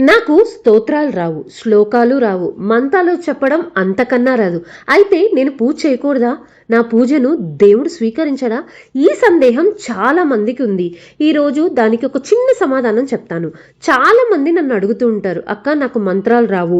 నాకు స్తోత్రాలు రావు, శ్లోకాలు రావు, మంత్రాలు చెప్పడం అంతకన్నా రాదు. అయితే నేను పూజ చేయకూడదా? నా పూజను దేవుడు స్వీకరించడా? ఈ సందేహం చాలా మందికి ఉంది. ఈరోజు దానికి ఒక చిన్న సమాధానం చెప్తాను. చాలా మంది నన్ను అడుగుతూ ఉంటారు, అక్క నాకు మంత్రాలు రావు,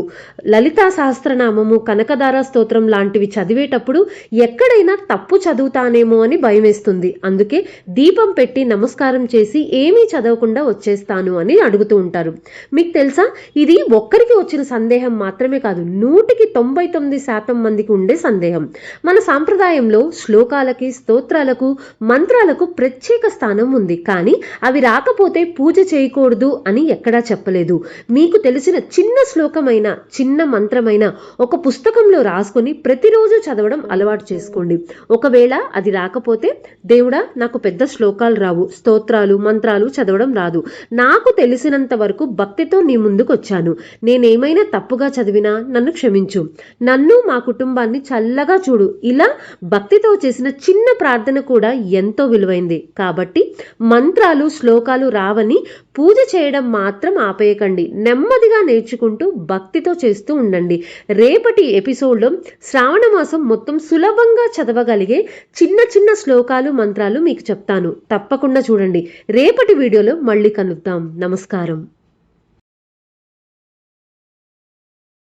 లలితా సహస్రనామము, కనకదార స్తోత్రం లాంటివి చదివేటప్పుడు ఎక్కడైనా తప్పు చదువుతానేమో అని భయమేస్తుంది. అందుకే దీపం పెట్టి నమస్కారం చేసి ఏమీ చదవకుండా వచ్చేస్తాను అని అడుగుతూ ఉంటారు. మీకు తెలుసా, ఇది ఒక్కరికి వచ్చిన సందేహం మాత్రమే కాదు, 99% మందికి ఉండే సందేహం. మన సాంప్రదాయంలో శ్లోకాలకి, స్తోత్రాలకు, మంత్రాలకు ప్రత్యేక స్థానం ఉంది. కానీ అవి రాకపోతే పూజ చేయకూడదు అని ఎక్కడా చెప్పలేదు. మీకు తెలిసిన చిన్న శ్లోకమైన, చిన్న మంత్రమైన ఒక పుస్తకంలో రాసుకొని ప్రతిరోజు చదవడం అలవాటు చేసుకోండి. ఒకవేళ అది రాకపోతే, దేవుడా నాకు పెద్ద శ్లోకాలు రావు, స్తోత్రాలు మంత్రాలు చదవడం రాదు, నాకు తెలిసినంత వరకు భక్తితో నీ ముందుకు వచ్చాను, నేనేమైనా తప్పుగా చదివినా నన్ను క్షమించు, నన్ను మా కుటుంబాన్ని చల్లగా చూడు. ఇలా భక్తితో చేసిన చిన్న ప్రార్థన కూడా ఎంతో విలువైంది. కాబట్టి మంత్రాలు, శ్లోకాలు రావని పూజ చేయడం మాత్రం ఆపేయకండి. నెమ్మదిగా నేర్చుకుంటూ భక్తితో చేస్తూ ఉండండి. రేపటి ఎపిసోడ్లో శ్రావణ మాసం మొత్తం సులభంగా చదవగలిగే చిన్న చిన్న శ్లోకాలు, మంత్రాలు మీకు చెప్తాను. తప్పకుండా చూడండి. రేపటి వీడియోలో మళ్ళీ కలుద్దాం. నమస్కారం.